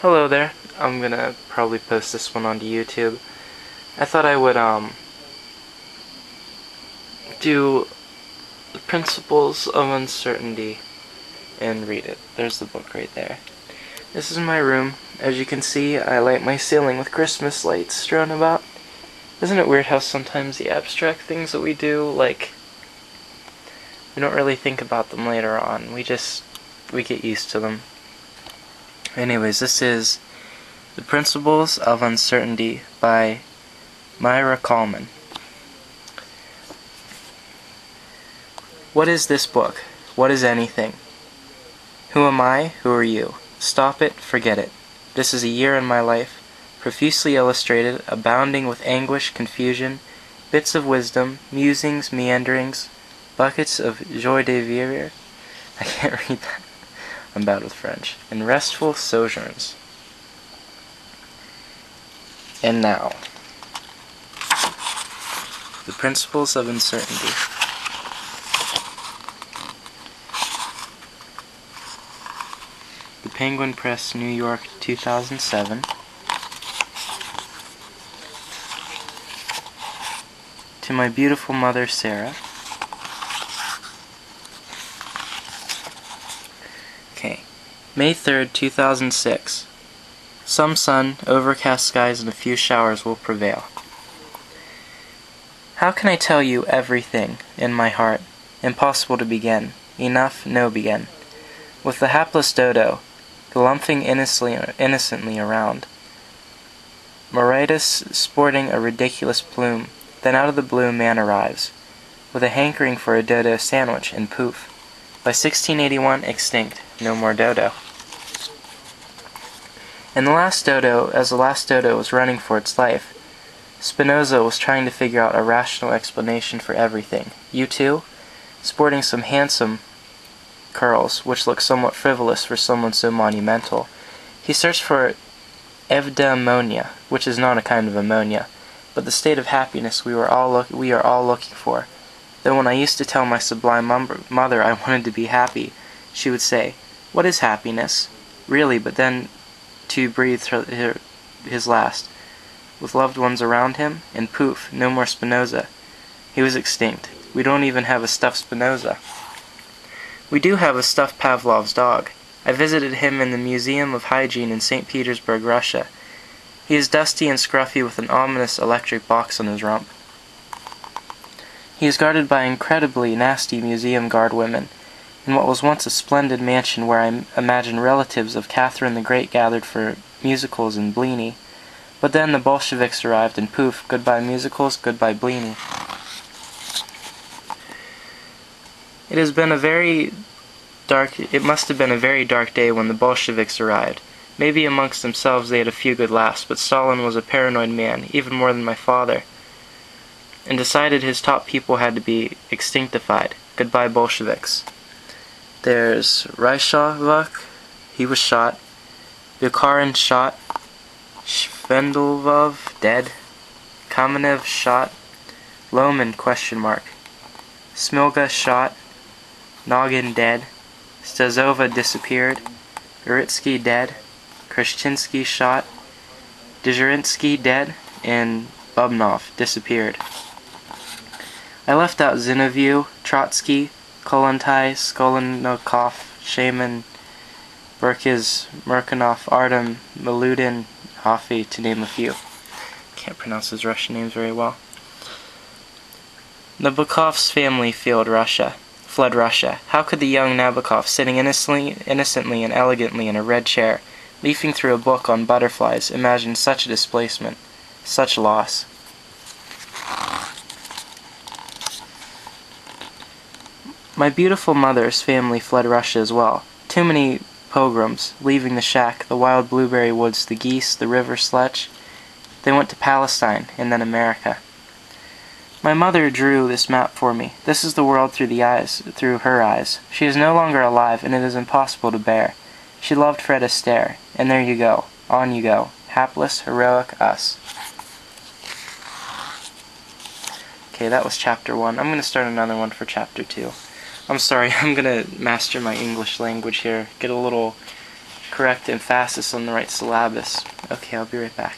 Hello there. I'm gonna probably post this one onto YouTube. I thought I would do the Principles of Uncertainty and read it. There's the book right there. This is my room. As you can see, I light my ceiling with Christmas lights strewn about. Isn't it weird how sometimes the abstract things that we do, like, we don't really think about them later on. We get used to them. Anyways, this is The Principles of Uncertainty by Myra Coleman. What is this book? What is anything? Who am I? Who are you? Stop it, forget it. This is a year in my life, profusely illustrated, abounding with anguish, confusion, bits of wisdom, musings, meanderings, buckets of joie de vivre. I can't read that. I'm bad with French. And restful sojourns. And now, The Principles of Uncertainty. The Penguin Press, New York, 2007. To my beautiful mother, Sarah. Okay. May 3rd, 2006. Some sun, overcast skies, and a few showers will prevail. How can I tell you everything in my heart? Impossible to begin. Enough, no begin. With the hapless dodo, galumphing innocently around. Moritus sporting a ridiculous plume. Then out of the blue man arrives, with a hankering for a dodo sandwich, and poof. By 1681, extinct. No more dodo. And as the last dodo was running for its life, Spinoza was trying to figure out a rational explanation for everything. You too? Sporting some handsome curls, which looked somewhat frivolous for someone so monumental. He searched for eudaimonia, which is not a kind of ammonia, but the state of happiness we are all looking for. Though when I used to tell my sublime mother I wanted to be happy, she would say, "What is happiness?" Really, but then to breathe his last, with loved ones around him, and poof, no more Spinoza. He was extinct. We don't even have a stuffed Spinoza. We do have a stuffed Pavlov's dog. I visited him in the Museum of Hygiene in St. Petersburg, Russia. He is dusty and scruffy with an ominous electric box on his rump. He is guarded by incredibly nasty museum guard women, in what was once a splendid mansion where I imagine relatives of Catherine the Great gathered for musicals and Bleeny. But then the Bolsheviks arrived, and poof, goodbye musicals, goodbye Bleeny. It must have been a very dark day when the Bolsheviks arrived. Maybe amongst themselves they had a few good laughs, but Stalin was a paranoid man, even more than my father, and decided his top people had to be extinctified. Goodbye Bolsheviks. There's Ryshevuk, he was shot. Bukharin shot. Shvendelvov dead. Kamenev shot. Loman ? Smilga shot. Nogin dead. Stazova disappeared. Uritsky dead. Krashchinsky shot. Dzhirinsky dead. And Bubnov disappeared. I left out Zinoviev, Trotsky, Kollontai, Skolnikov, Shaman, Burkiz, Murkanov, Artem, Miludin, Hoffy, to name a few. Can't pronounce his Russian names very well. Nabokov's family fled Russia. How could the young Nabokov, sitting innocently and elegantly in a red chair, leafing through a book on butterflies, imagine such a displacement, such loss? My beautiful mother's family fled Russia as well. Too many pogroms, leaving the shack, the wild blueberry woods, the geese, the river Sletch. They went to Palestine, and then America. My mother drew this map for me. This is the world through her eyes. She is no longer alive, and it is impossible to bear. She loved Fred Astaire, and there you go, on you go, hapless, heroic us. Okay, that was chapter 1. I'm going to start another one for chapter 2. I'm sorry, I'm going to master my English language here, get a little correct emphasis on the right syllabus. Okay, I'll be right back.